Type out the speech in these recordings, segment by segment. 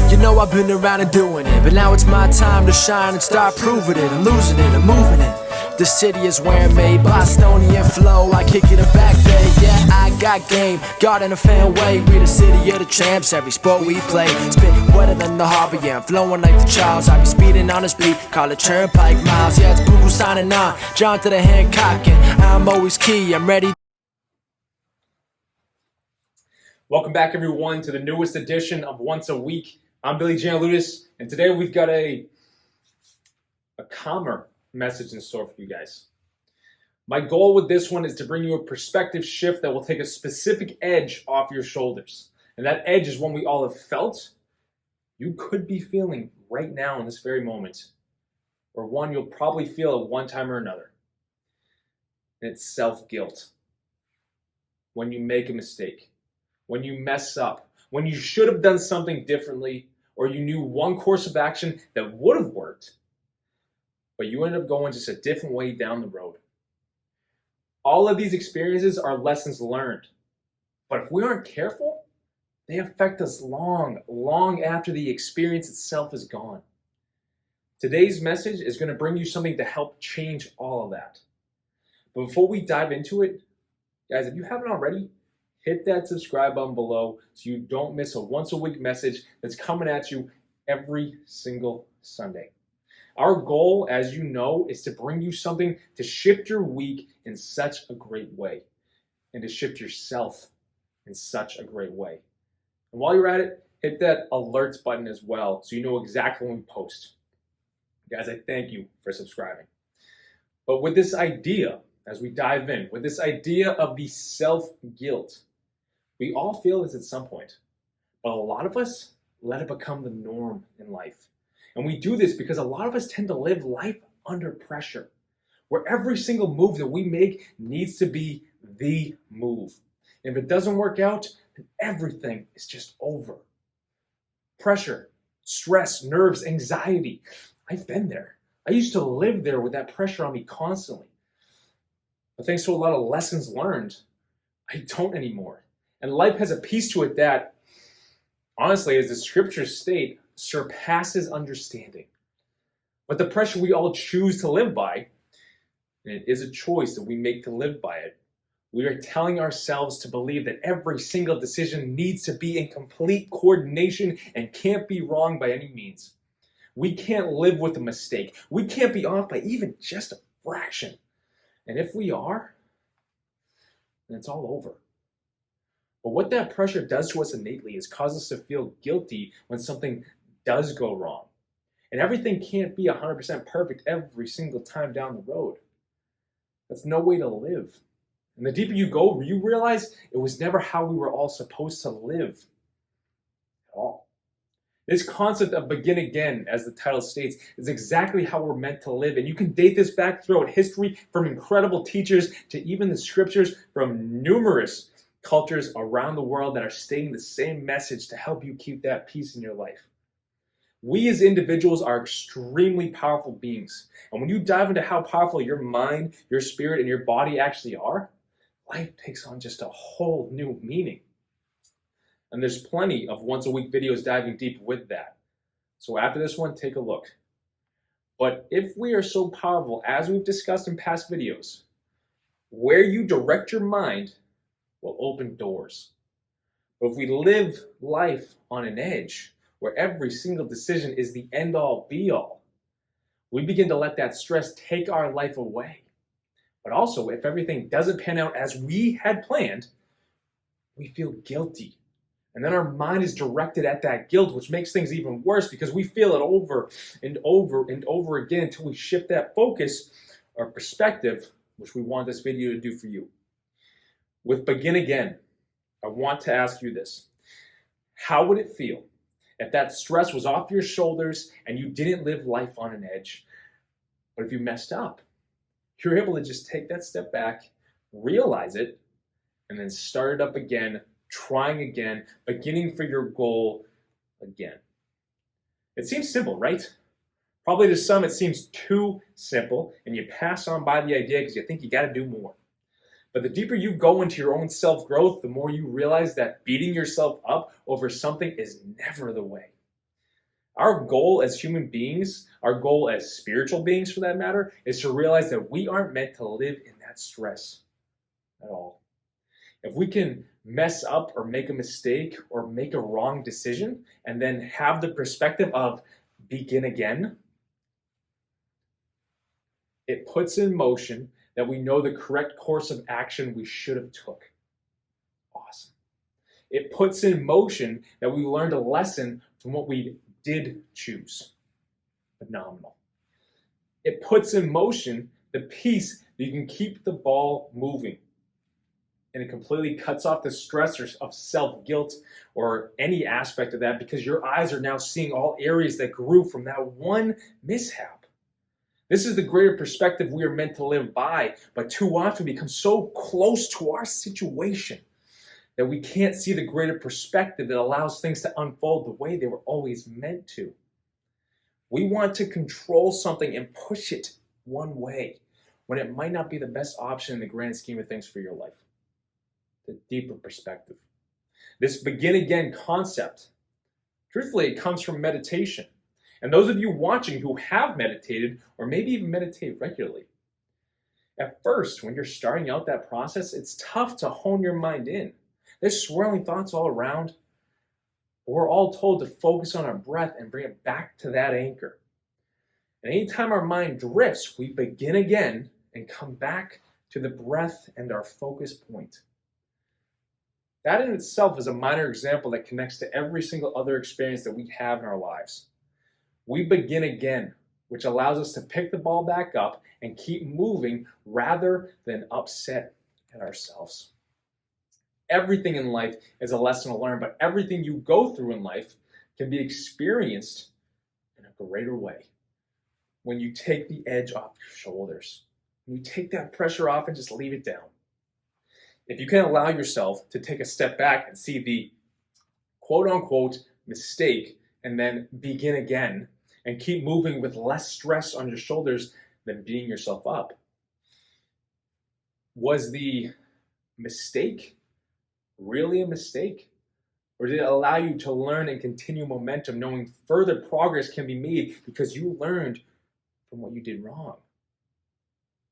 You know I've been around and doing it, but now it's my time to shine and start proving it. I'm losing it, I'm moving it. The city is where I'm made, Bostonian flow, I kick it a back day. Yeah, I got game, got in a fan way. We the city of the champs, every sport we play. Spit wetter than the harbor, yeah, I'm flowing like the Charles. I be speeding on this beat, call it Turnpike Miles. Yeah, it's Boo signing on, John to the Hancock, and I'm always key, I'm ready. Welcome back, everyone, to the newest edition of Once a Week. I'm Billy Giannouloudis, and today we've got a calmer message in store for you guys. My goal with this one is to bring you a perspective shift that will take a specific edge off your shoulders. And that edge is one we all have felt, you could be feeling right now in this very moment, or one you'll probably feel at one time or another. And it's self-guilt. When you make a mistake, when you mess up, when you should have done something differently, or you knew one course of action that would have worked, but you ended up going just a different way down the road. All of these experiences are lessons learned, but if we aren't careful, they affect us long after the experience itself is gone. Today's message is going to bring you something to help change all of that. But before we dive into it, guys, if you haven't already, hit that subscribe button below so you don't miss a once a week message that's coming at you every single Sunday. Our goal, as you know, is to bring you something to shift your week in such a great way and to shift yourself in such a great way. And while you're at it, hit that alerts button as well so you know exactly when we post. Guys, I thank you for subscribing. But with this idea, as we dive in, with this idea of the self-guilt, we all feel this at some point, but a lot of us let it become the norm in life. And we do this because a lot of us tend to live life under pressure, where every single move that we make needs to be the move. And if it doesn't work out, then everything is just over. Pressure, stress, nerves, anxiety. I've been there. I used to live there with that pressure on me constantly. But thanks to a lot of lessons learned, I don't anymore. And life has a piece to it that, honestly, as the scriptures state, surpasses understanding. But the pressure we all choose to live by, and it is a choice that we make to live by it, we are telling ourselves to believe that every single decision needs to be in complete coordination and can't be wrong by any means. We can't live with a mistake. We can't be off by even just a fraction. And if we are, then it's all over. But what that pressure does to us innately is cause us to feel guilty when something does go wrong. And everything can't be 100% perfect every single time down the road. That's no way to live. And the deeper you go, you realize it was never how we were all supposed to live at all. This concept of begin again, as the title states, is exactly how we're meant to live. And you can date this back throughout history from incredible teachers to even the scriptures from numerous cultures around the world that are stating the same message to help you keep that peace in your life. We as individuals are extremely powerful beings. And when you dive into how powerful your mind, your spirit, and your body actually are, life takes on just a whole new meaning. And there's plenty of once a week videos diving deep with that. So after this one, take a look. But if we are so powerful, as we've discussed in past videos, where you direct your mind will open doors. But if we live life on an edge, where every single decision is the end-all be-all, we begin to let that stress take our life away. But also, if everything doesn't pan out as we had planned, we feel guilty. And then our mind is directed at that guilt, which makes things even worse because we feel it over and over and over again until we shift that focus or perspective, which we want this video to do for you. With begin again, I want to ask you this. How would it feel if that stress was off your shoulders and you didn't live life on an edge? But if you messed up, you're able to just take that step back, realize it, and then start it up again, trying again, beginning for your goal again. It seems simple, right? Probably to some it seems too simple and you pass on by the idea because you think you got to do more. But the deeper you go into your own self-growth, the more you realize that beating yourself up over something is never the way. Our goal as human beings, our goal as spiritual beings for that matter, is to realize that we aren't meant to live in that stress at all. If we can mess up or make a mistake or make a wrong decision and then have the perspective of begin again, it puts in motion that we know the correct course of action we should have took. Awesome. It puts in motion that we learned a lesson from what we did choose. Phenomenal. It puts in motion the piece that you can keep the ball moving. And it completely cuts off the stressors of self-guilt or any aspect of that because your eyes are now seeing all areas that grew from that one mishap. This is the greater perspective we are meant to live by, but too often we become so close to our situation that we can't see the greater perspective that allows things to unfold the way they were always meant to. We want to control something and push it one way when it might not be the best option in the grand scheme of things for your life. The deeper perspective. This begin again concept, truthfully, it comes from meditation. And those of you watching who have meditated or maybe even meditate regularly, at first, when you're starting out that process, it's tough to hone your mind in. There's swirling thoughts all around. We're all told to focus on our breath and bring it back to that anchor. And anytime our mind drifts, we begin again and come back to the breath and our focus point. That in itself is a minor example that connects to every single other experience that we have in our lives. We begin again, which allows us to pick the ball back up and keep moving rather than upset at ourselves. Everything in life is a lesson to learn, but everything you go through in life can be experienced in a greater way when you take the edge off your shoulders. When you take that pressure off and just leave it down. If you can allow yourself to take a step back and see the quote-unquote mistake and then begin again and keep moving with less stress on your shoulders than beating yourself up. Was the mistake really a mistake? Or did it allow you to learn and continue momentum, knowing further progress can be made because you learned from what you did wrong?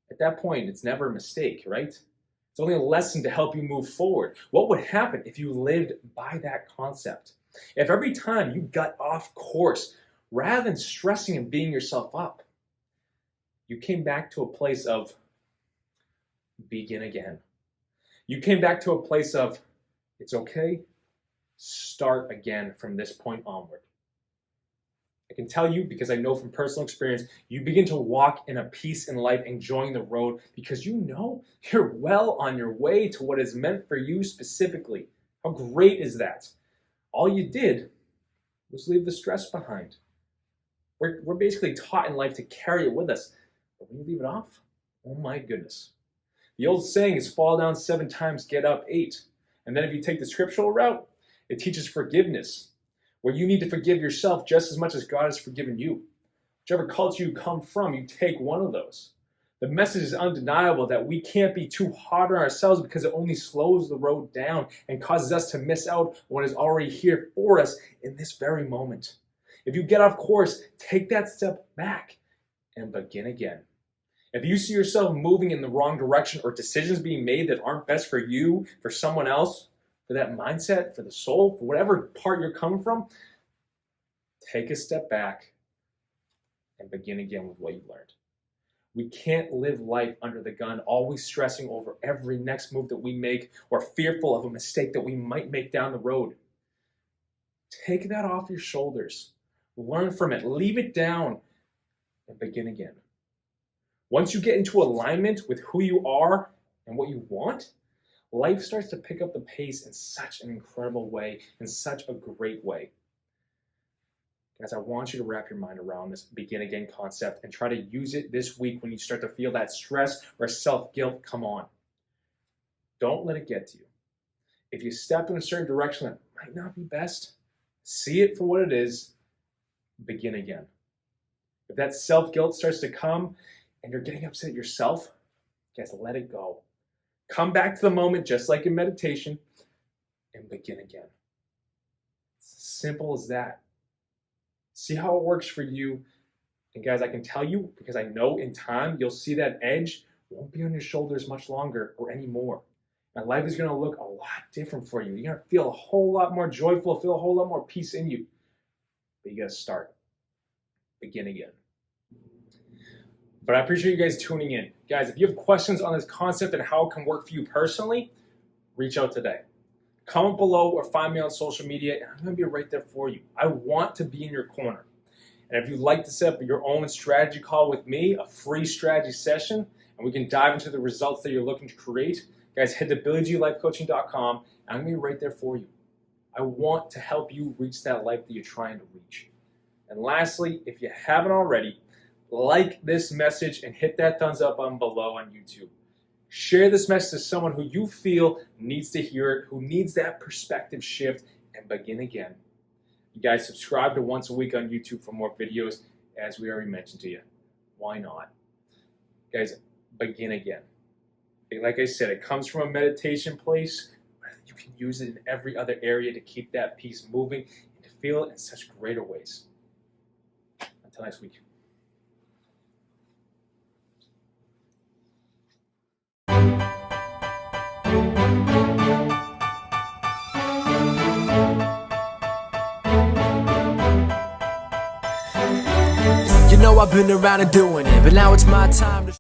At that point, it's never a mistake, right? It's only a lesson to help you move forward. What would happen if you lived by that concept? If every time you got off course, rather than stressing and beating yourself up, you came back to a place of begin again. You came back to a place of, it's okay, start again from this point onward. I can tell you, because I know from personal experience, you begin to walk in a peace in life, enjoying the road, because you know you're well on your way to what is meant for you specifically. How great is that? All you did was leave the stress behind. We're basically taught in life to carry it with us, but when you leave it off, oh my goodness. The old saying is fall down 7 times, get up 8. And then if you take the scriptural route, it teaches forgiveness, where you need to forgive yourself just as much as God has forgiven you. Whichever culture you come from, you take one of those. The message is undeniable that we can't be too hard on ourselves because it only slows the road down and causes us to miss out on what is already here for us in this very moment. If you get off course, take that step back and begin again. If you see yourself moving in the wrong direction or decisions being made that aren't best for you, for someone else, for that mindset, for the soul, for whatever part you're coming from, take a step back and begin again with what you learned. We can't live life under the gun, always stressing over every next move that we make or fearful of a mistake that we might make down the road. Take that off your shoulders. Learn from it. Leave it down and begin again. Once you get into alignment with who you are and what you want, life starts to pick up the pace in such an incredible way, in such a great way. Guys, I want you to wrap your mind around this begin again concept and try to use it this week when you start to feel that stress or self-guilt come on. Don't let it get to you. If you step in a certain direction that might not be best, see it for what it is, begin again. If that self-guilt starts to come and you're getting upset at yourself, guys, let it go. Come back to the moment just like in meditation and begin again. It's as simple as that. See how it works for you. And guys, I can tell you, because I know in time, you'll see that edge won't be on your shoulders much longer or anymore. And life is going to look a lot different for you. You're going to feel a whole lot more joyful, feel a whole lot more peace in you. But you got to start. Begin again. But I appreciate you guys tuning in. Guys, if you have questions on this concept and how it can work for you personally, reach out today. Comment below or find me on social media, and I'm going to be right there for you. I want to be in your corner. And if you'd like to set up your own strategy call with me, a free strategy session, and we can dive into the results that you're looking to create, guys, head to BillyGLifeCoaching.com, and I'm going to be right there for you. I want to help you reach that life that you're trying to reach. And lastly, if you haven't already, like this message and hit that thumbs up button below on YouTube. Share this message to someone who you feel needs to hear it, who needs that perspective shift, and begin again. You guys subscribe to Once a Week on YouTube for more videos, as we already mentioned to you. Why not? Guys, begin again. Like I said, it comes from a meditation place, but you can use it in every other area to keep that piece moving and to feel it in such greater ways. Until next week. You know I've been around and doing it, but now it's my time to